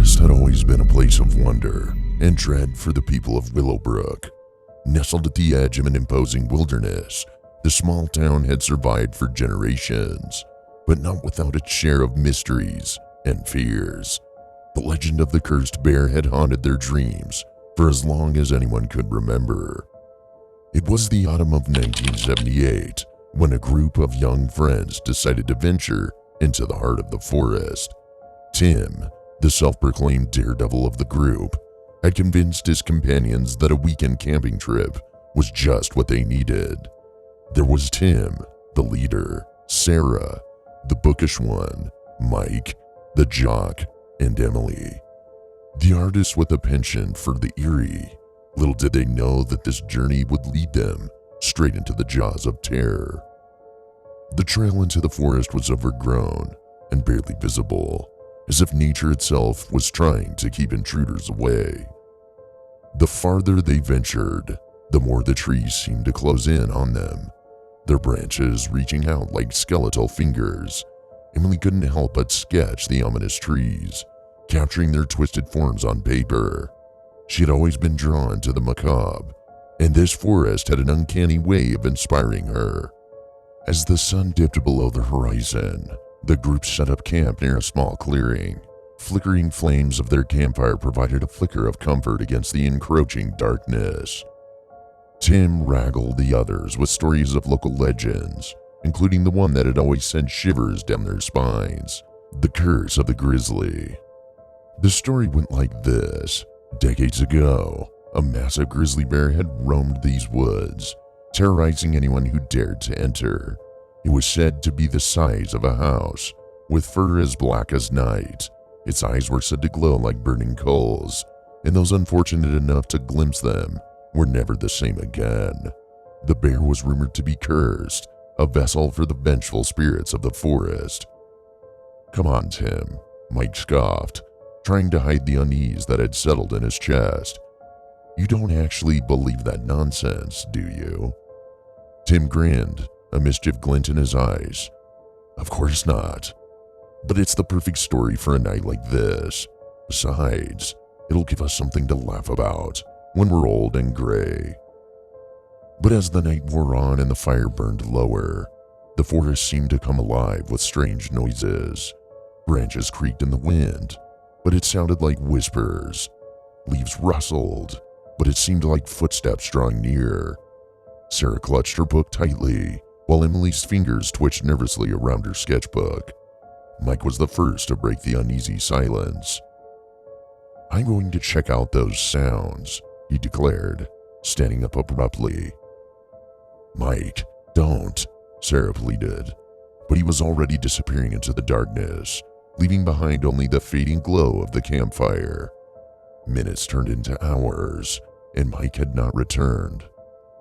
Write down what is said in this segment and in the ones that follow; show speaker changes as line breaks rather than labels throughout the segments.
forest had always been a place of wonder and dread for the people of Willowbrook. Nestled at the edge of an imposing wilderness, the small town had survived for generations, but not without its share of mysteries and fears. The legend of the cursed bear had haunted their dreams for as long as anyone could remember. It was the autumn of 1978 when a group of young friends decided to venture into the heart of the forest. Tim, the self-proclaimed daredevil of the group, had convinced his companions that a weekend camping trip was just what they needed. There was Tim, the leader, Sarah, the bookish one, Mike, the jock, and Emily, the artist with a penchant for the eerie. Little did they know that this journey would lead them straight into the jaws of terror. The trail into the forest was overgrown and barely visible, as if nature itself was trying to keep intruders away. The farther they ventured, the more the trees seemed to close in on them, their branches reaching out like skeletal fingers. Emily couldn't help but sketch the ominous trees, capturing their twisted forms on paper. She had always been drawn to the macabre, and this forest had an uncanny way of inspiring her. As the sun dipped below the horizon, the group set up camp near a small clearing. Flickering flames of their campfire provided a flicker of comfort against the encroaching darkness. Tim regaled the others with stories of local legends, including the one that had always sent shivers down their spines, the curse of the grizzly. The story went like this. Decades ago, a massive grizzly bear had roamed these woods, terrorizing anyone who dared to enter. It was said to be the size of a house, with fur as black as night. Its eyes were said to glow like burning coals, and those unfortunate enough to glimpse them were never the same again. The bear was rumored to be cursed, a vessel for the vengeful spirits of the forest. "Come on, Tim," Mike scoffed, trying to hide the unease that had settled in his chest. "You don't actually believe that nonsense, do you?" Tim grinned, a mischief glint in his eyes. "Of course not. But it's the perfect story for a night like this. Besides, it'll give us something to laugh about when we're old and gray." But as the night wore on and the fire burned lower, the forest seemed to come alive with strange noises. Branches creaked in the wind, but it sounded like whispers. Leaves rustled, but it seemed like footsteps drawing near. Sarah clutched her book tightly, while Emily's fingers twitched nervously around her sketchbook. Mike was the first to break the uneasy silence. "I'm going to check out those sounds," he declared, standing up abruptly. "Mike, don't," Sarah pleaded, but he was already disappearing into the darkness, leaving behind only the fading glow of the campfire. Minutes turned into hours, and Mike had not returned.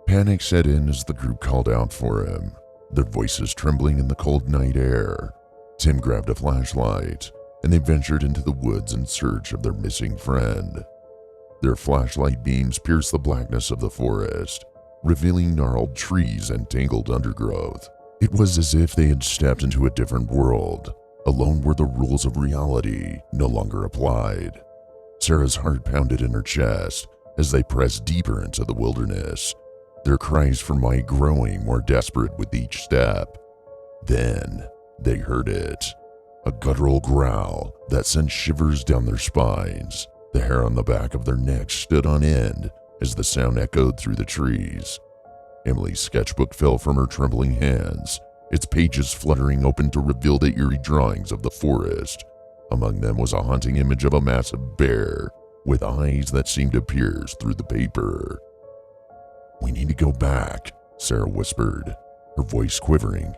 Panic set in as the group called out for him, their voices trembling in the cold night air. Tim grabbed a flashlight, and they ventured into the woods in search of their missing friend. Their flashlight beams pierced the blackness of the forest, revealing gnarled trees and tangled undergrowth. It was as if they had stepped into a different world, alone where the rules of reality no longer applied. Sarah's heart pounded in her chest as they pressed deeper into the wilderness, their cries for Mike growing more desperate with each step. Then they heard it, a guttural growl that sent shivers down their spines. The hair on the back of their necks stood on end as the sound echoed through the trees. Emily's sketchbook fell from her trembling hands, its pages fluttering open to reveal the eerie drawings of the forest. Among them was a haunting image of a massive bear with eyes that seemed to pierce through the paper. "We need to go back," Sarah whispered, her voice quivering.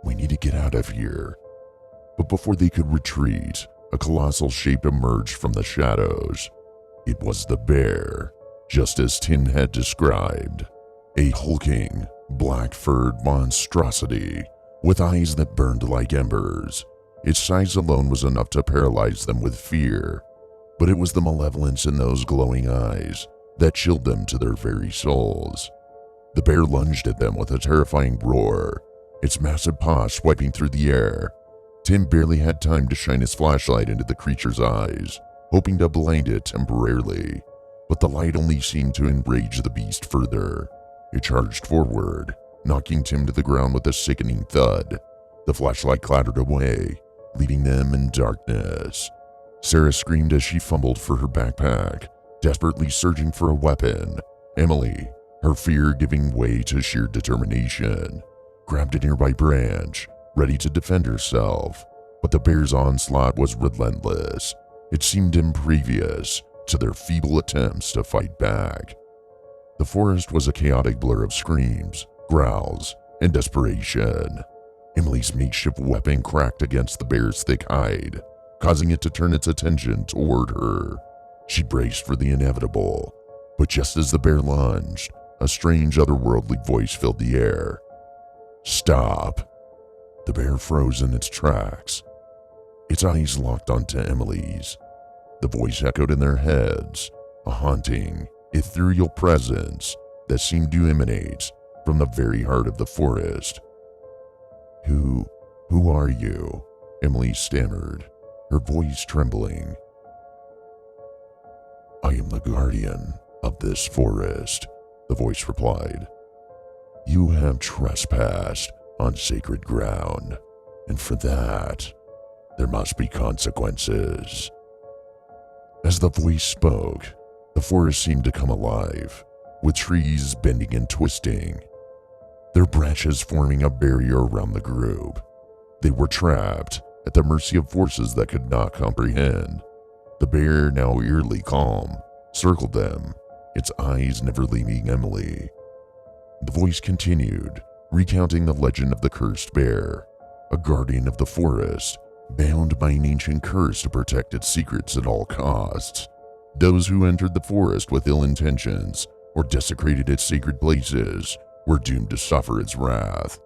"We need to get out of here." But before they could retreat, a colossal shape emerged from the shadows. It was the bear, just as Tim had described. A hulking, black-furred monstrosity with eyes that burned like embers. Its size alone was enough to paralyze them with fear, but it was the malevolence in those glowing eyes that chilled them to their very souls. The bear lunged at them with a terrifying roar, its massive paws swiping through the air. Tim barely had time to shine his flashlight into the creature's eyes hoping to blind it temporarily, but the light only seemed to enrage the beast further. It charged forward, knocking Tim to the ground with a sickening thud. The flashlight clattered away, leaving them in darkness. Sarah screamed as she fumbled for her backpack, desperately searching for a weapon. Emily, her fear giving way to sheer determination, grabbed a nearby branch, ready to defend herself. But the bear's onslaught was relentless. It seemed impervious to their feeble attempts to fight back. The forest was a chaotic blur of screams, growls, and desperation. Emily's makeshift weapon cracked against the bear's thick hide, causing it to turn its attention toward her. She braced for the inevitable, but just as the bear lunged, a strange otherworldly voice filled the air. "Stop!" The bear froze in its tracks. Its eyes locked onto Emily's. The voice echoed in their heads, a haunting, ethereal presence that seemed to emanate from the very heart of the forest. Who are you?" Emily stammered, her voice trembling. "I am the guardian of this forest," the voice replied. "You have trespassed on sacred ground, and for that, there must be consequences." As the voice spoke, the forest seemed to come alive, with trees bending and twisting, their branches forming a barrier around the group. They were trapped at the mercy of forces that could not comprehend. The bear, now eerily calm, circled them, its eyes never leaving Emily. The voice continued, recounting the legend of the cursed bear, a guardian of the forest, bound by an ancient curse to protect its secrets at all costs. Those who entered the forest with ill intentions or desecrated its sacred places were doomed to suffer its wrath.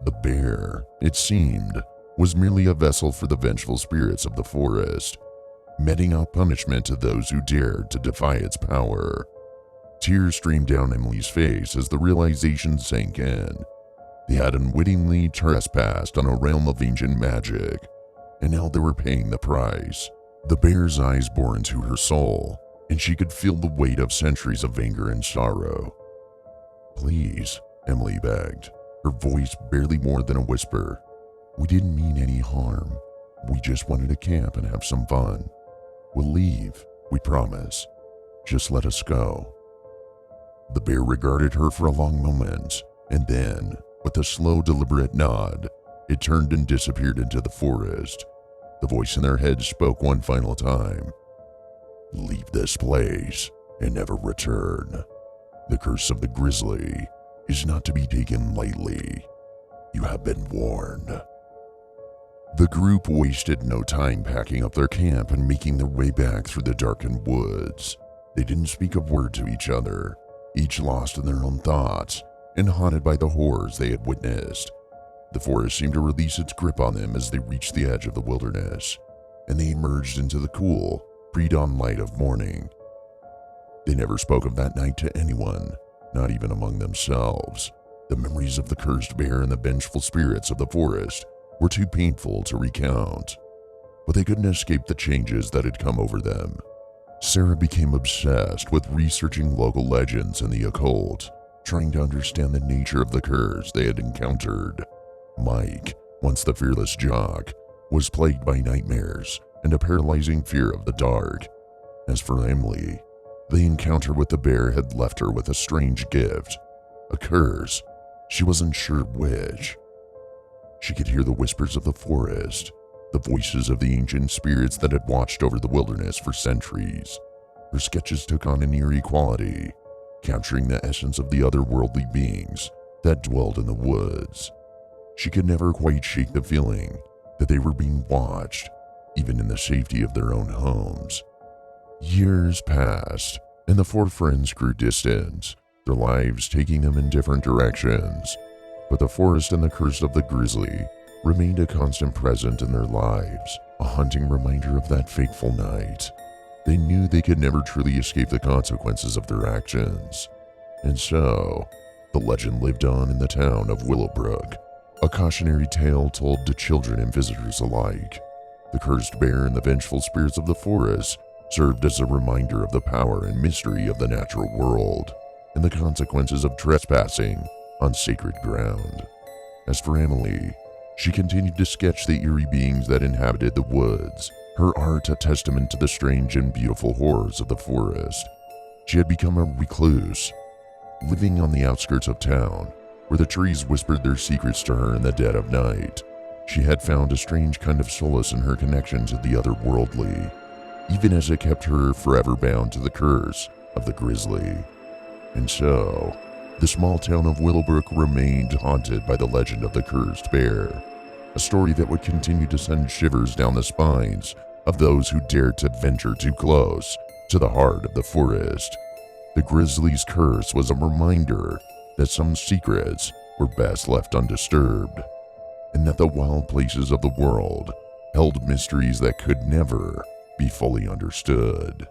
The bear, it seemed, was merely a vessel for the vengeful spirits of the forest, meting out punishment to those who dared to defy its power. Tears streamed down Emily's face as the realization sank in. They had unwittingly trespassed on a realm of ancient magic, and now they were paying the price. The bear's eyes bore into her soul, and she could feel the weight of centuries of anger and sorrow. "Please," Emily begged, her voice barely more than a whisper. "We didn't mean any harm. We just wanted to camp and have some fun. We'll leave, we promise. Just let us go." The bear regarded her for a long moment, and then, with a slow, deliberate nod, it turned and disappeared into the forest. The voice in their head spoke one final time. "Leave this place and never return. The curse of the grizzly is not to be taken lightly. You have been warned." The group wasted no time packing up their camp and making their way back through the darkened woods. They didn't speak a word to each other, each lost in their own thoughts and haunted by the horrors they had witnessed. The forest seemed to release its grip on them as they reached the edge of the wilderness, and they emerged into the cool, pre-dawn light of morning. They never spoke of that night to anyone, not even among themselves. The memories of the cursed bear and the vengeful spirits of the forest were too painful to recount, but they couldn't escape the changes that had come over them. Sarah became obsessed with researching local legends and the occult, trying to understand the nature of the curse they had encountered. Mike, once the fearless jock, was plagued by nightmares and a paralyzing fear of the dark. As for Emily, the encounter with the bear had left her with a strange gift, a curse. She wasn't sure which. She could hear the whispers of the forest, the voices of the ancient spirits that had watched over the wilderness for centuries. Her sketches took on an eerie quality, capturing the essence of the otherworldly beings that dwelled in the woods. She could never quite shake the feeling that they were being watched, even in the safety of their own homes. Years passed, and the four friends grew distant, their lives taking them in different directions. But the forest and the curse of the grizzly remained a constant present in their lives, a haunting reminder of that fateful night. They knew they could never truly escape the consequences of their actions. And so, the legend lived on in the town of Willowbrook, a cautionary tale told to children and visitors alike. The cursed bear and the vengeful spirits of the forest served as a reminder of the power and mystery of the natural world and the consequences of trespassing on sacred ground. As for Emily, she continued to sketch the eerie beings that inhabited the woods, her art a testament to the strange and beautiful horrors of the forest. She had become a recluse, living on the outskirts of town, where the trees whispered their secrets to her in the dead of night. She had found a strange kind of solace in her connection to the otherworldly, even as it kept her forever bound to the curse of the grizzly. And so, the small town of Willowbrook remained haunted by the legend of the cursed bear, a story that would continue to send shivers down the spines of those who dared to venture too close to the heart of the forest. The grizzly's curse was a reminder that some secrets were best left undisturbed, and that the wild places of the world held mysteries that could never be fully understood.